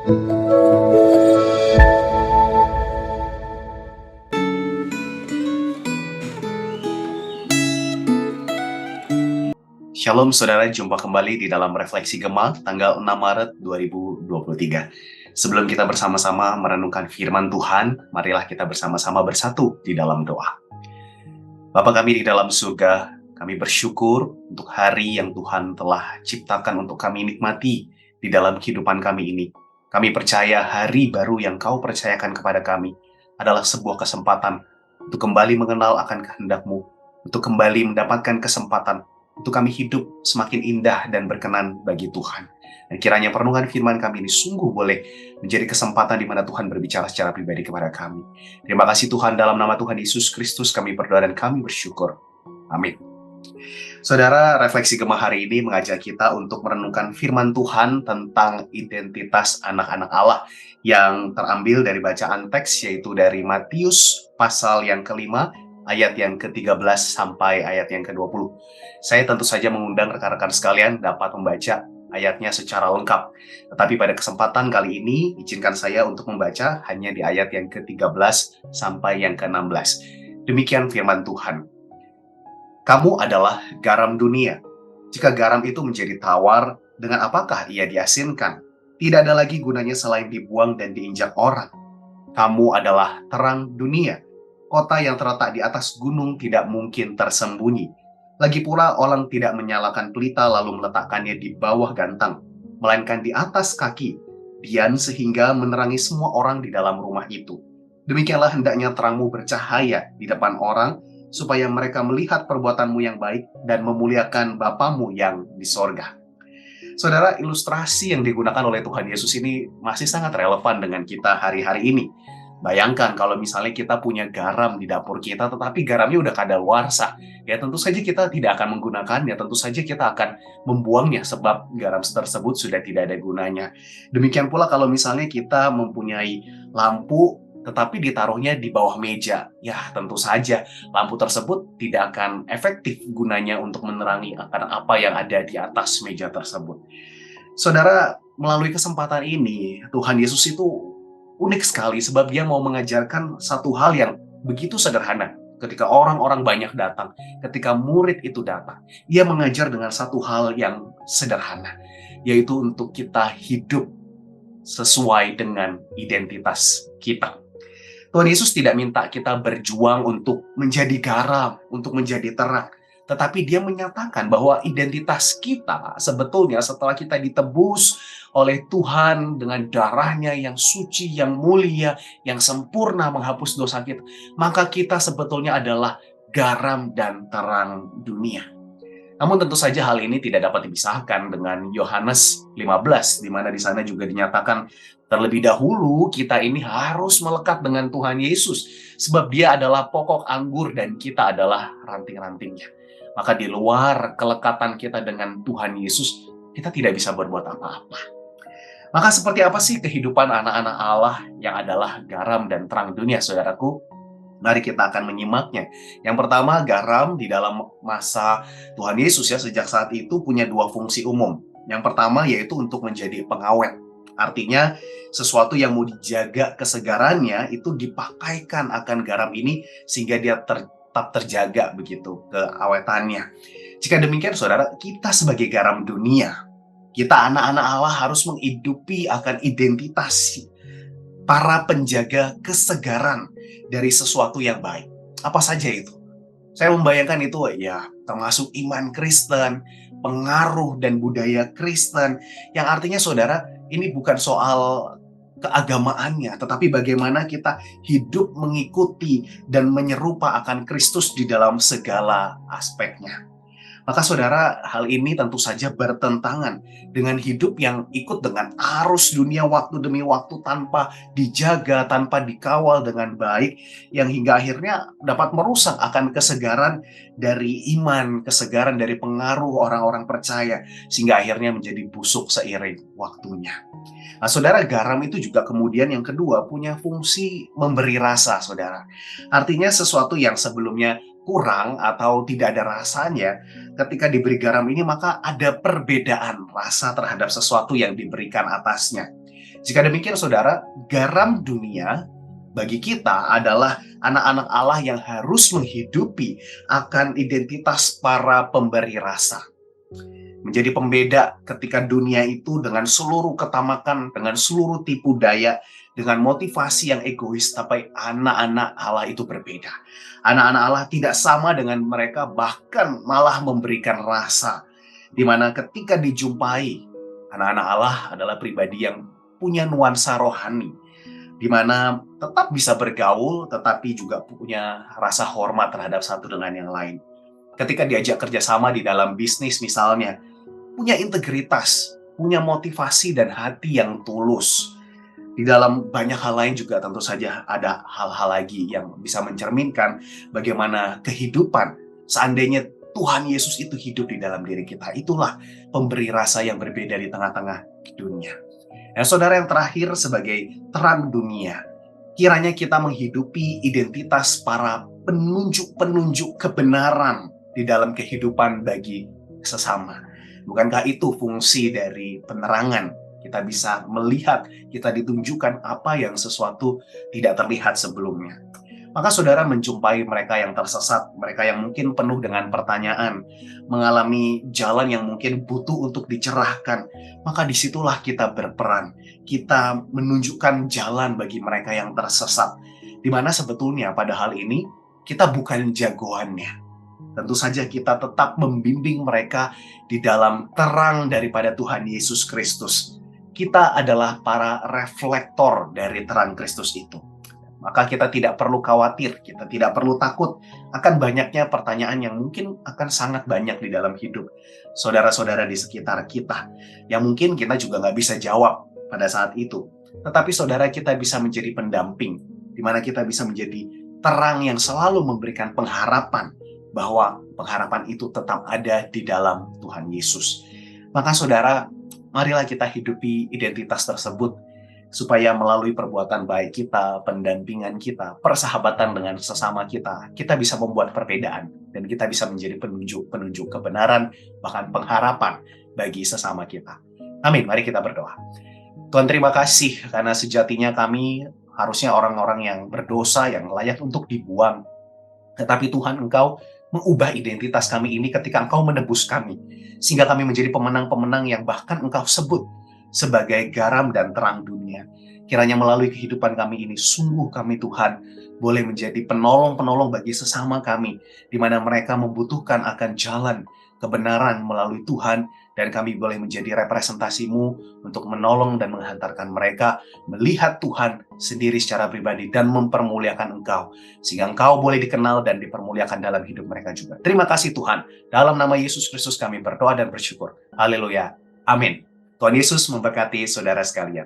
Shalom saudara, jumpa kembali di dalam Refleksi Gema tanggal 6 Maret 2023. Sebelum kita bersama-sama merenungkan firman Tuhan, marilah kita bersama-sama bersatu di dalam doa. Bapa kami di dalam surga, kami bersyukur untuk hari yang Tuhan telah ciptakan untuk kami nikmati di dalam kehidupan kami ini. Kami percaya hari baru yang Kau percayakan kepada kami adalah sebuah kesempatan untuk kembali mengenal akan kehendak-Mu, untuk kembali mendapatkan kesempatan untuk kami hidup semakin indah dan berkenan bagi Tuhan. Dan kiranya perenungan firman kami ini sungguh boleh menjadi kesempatan di mana Tuhan berbicara secara pribadi kepada kami. Terima kasih Tuhan, dalam nama Tuhan Yesus Kristus kami berdoa dan kami bersyukur. Amin. Saudara, Refleksi Gema hari ini mengajak kita untuk merenungkan firman Tuhan tentang identitas anak-anak Allah yang terambil dari bacaan teks, yaitu dari Matius pasal yang kelima, ayat yang ke-13 sampai ayat yang ke-20. Saya tentu saja mengundang rekan-rekan sekalian dapat membaca ayatnya secara lengkap. Tetapi pada kesempatan kali ini, izinkan saya untuk membaca hanya di ayat yang ke-13 sampai yang ke-16. Demikian firman Tuhan. Kamu adalah garam dunia. Jika garam itu menjadi tawar, dengan apakah ia diasinkan? Tidak ada lagi gunanya selain dibuang dan diinjak orang. Kamu adalah terang dunia. Kota yang terletak di atas gunung tidak mungkin tersembunyi. Lagi pula orang tidak menyalakan pelita lalu meletakkannya di bawah gantang, melainkan di atas kaki, dian sehingga menerangi semua orang di dalam rumah itu. Demikianlah hendaknya terangmu bercahaya di depan orang, supaya mereka melihat perbuatanmu yang baik dan memuliakan Bapamu yang di sorga. Saudara, ilustrasi yang digunakan oleh Tuhan Yesus ini masih sangat relevan dengan kita hari-hari ini. Bayangkan kalau misalnya kita punya garam di dapur kita, tetapi garamnya udah kadaluarsa. Ya tentu saja kita tidak akan menggunakannya, tentu saja kita akan membuangnya sebab garam tersebut sudah tidak ada gunanya. Demikian pula kalau misalnya kita mempunyai lampu, tetapi ditaruhnya di bawah meja. Ya tentu saja lampu tersebut tidak akan efektif gunanya untuk menerangi akan apa yang ada di atas meja tersebut. Saudara, melalui kesempatan ini, Tuhan Yesus itu unik sekali sebab dia mau mengajarkan satu hal yang begitu sederhana. Ketika orang-orang banyak datang, ketika murid itu datang, ia mengajar dengan satu hal yang sederhana, yaitu untuk kita hidup sesuai dengan identitas kita. Tuhan Yesus tidak minta kita berjuang untuk menjadi garam, untuk menjadi terang. Tetapi dia menyatakan bahwa identitas kita sebetulnya setelah kita ditebus oleh Tuhan dengan darahnya yang suci, yang mulia, yang sempurna menghapus dosa kita, maka kita sebetulnya adalah garam dan terang dunia. Namun tentu saja hal ini tidak dapat dipisahkan dengan Yohanes 15, di mana di sana juga dinyatakan terlebih dahulu kita ini harus melekat dengan Tuhan Yesus, sebab Dia adalah pokok anggur dan kita adalah ranting-rantingnya. Maka di luar kelekatan kita dengan Tuhan Yesus, kita tidak bisa berbuat apa-apa. Maka seperti apa sih kehidupan anak-anak Allah yang adalah garam dan terang dunia, saudaraku? Mari kita akan menyimaknya. Yang pertama, garam di dalam masa Tuhan Yesus ya sejak saat itu punya dua fungsi umum. Yang pertama yaitu untuk menjadi pengawet. Artinya sesuatu yang mau dijaga kesegarannya itu dipakaikan akan garam ini sehingga dia tetap terjaga begitu keawetannya. Jika demikian saudara, kita sebagai garam dunia, kita anak-anak Allah harus menghidupi akan identitas para penjaga kesegaran dari sesuatu yang baik. Apa saja itu? Saya membayangkan itu ya termasuk iman Kristen, pengaruh dan budaya Kristen, yang artinya saudara ini bukan soal keagamaannya, tetapi bagaimana kita hidup mengikuti dan menyerupa akan Kristus di dalam segala aspeknya. Maka saudara, hal ini tentu saja bertentangan dengan hidup yang ikut dengan arus dunia waktu demi waktu tanpa dijaga, tanpa dikawal dengan baik, yang hingga akhirnya dapat merusak akan kesegaran dari iman, kesegaran dari pengaruh orang-orang percaya, sehingga akhirnya menjadi busuk seiring waktunya. Nah, saudara, garam itu juga kemudian yang kedua punya fungsi memberi rasa, saudara. Artinya sesuatu yang sebelumnya kurang atau tidak ada rasanya, ketika diberi garam ini maka ada perbedaan rasa terhadap sesuatu yang diberikan atasnya. Jika demikian saudara, garam dunia bagi kita adalah anak-anak Allah yang harus menghidupi akan identitas para pemberi rasa. Menjadi pembeda ketika dunia itu dengan seluruh ketamakan, dengan seluruh tipu daya, dengan motivasi yang egois, tapi anak-anak Allah itu berbeda. Anak-anak Allah tidak sama dengan mereka, bahkan malah memberikan rasa. Di mana ketika dijumpai, anak-anak Allah adalah pribadi yang punya nuansa rohani, di mana tetap bisa bergaul, tetapi juga punya rasa hormat terhadap satu dengan yang lain. Ketika diajak kerjasama di dalam bisnis misalnya, punya integritas, punya motivasi dan hati yang tulus. Di dalam banyak hal lain juga tentu saja ada hal-hal lagi yang bisa mencerminkan bagaimana kehidupan seandainya Tuhan Yesus itu hidup di dalam diri kita. Itulah pemberi rasa yang berbeda di tengah-tengah dunia. Dan saudara, yang terakhir sebagai terang dunia, kiranya kita menghidupi identitas para penunjuk-penunjuk kebenaran di dalam kehidupan bagi sesama. Bukankah itu fungsi dari penerangan? Kita bisa melihat, kita ditunjukkan apa yang sesuatu tidak terlihat sebelumnya. Maka saudara menjumpai mereka yang tersesat, mereka yang mungkin penuh dengan pertanyaan, mengalami jalan yang mungkin butuh untuk dicerahkan. Maka disitulah kita berperan, kita menunjukkan jalan bagi mereka yang tersesat. Di mana sebetulnya pada hal ini kita bukan jagoannya. Tentu saja kita tetap membimbing mereka di dalam terang daripada Tuhan Yesus Kristus. Kita adalah para reflektor dari terang Kristus itu. Maka kita tidak perlu khawatir, kita tidak perlu takut akan banyaknya pertanyaan yang mungkin akan sangat banyak di dalam hidup saudara-saudara di sekitar kita, yang mungkin kita juga nggak bisa jawab pada saat itu. Tetapi saudara, kita bisa menjadi pendamping, di mana kita bisa menjadi terang yang selalu memberikan pengharapan, bahwa pengharapan itu tetap ada di dalam Tuhan Yesus. Maka saudara, marilah kita hidupi identitas tersebut, supaya melalui perbuatan baik kita, pendampingan kita, persahabatan dengan sesama kita, kita bisa membuat perbedaan, dan kita bisa menjadi penunjuk kebenaran, bahkan pengharapan bagi sesama kita. Amin, mari kita berdoa. Tuhan, terima kasih karena sejatinya kami harusnya orang-orang yang berdosa, yang layak untuk dibuang. Tetapi Tuhan, Engkau mengubah identitas kami ini ketika Engkau menebus kami, sehingga kami menjadi pemenang-pemenang yang bahkan Engkau sebut sebagai garam dan terang dunia. Kiranya melalui kehidupan kami ini, sungguh kami Tuhan boleh menjadi penolong-penolong bagi sesama kami, di mana mereka membutuhkan akan jalan kebenaran melalui Tuhan, dan kami boleh menjadi representasi-Mu untuk menolong dan menghantarkan mereka melihat Tuhan sendiri secara pribadi dan mempermuliakan Engkau, sehingga Engkau boleh dikenal dan dipermuliakan dalam hidup mereka juga. Terima kasih Tuhan, dalam nama Yesus Kristus kami berdoa dan bersyukur. Haleluya. Amin. Tuhan Yesus memberkati saudara sekalian.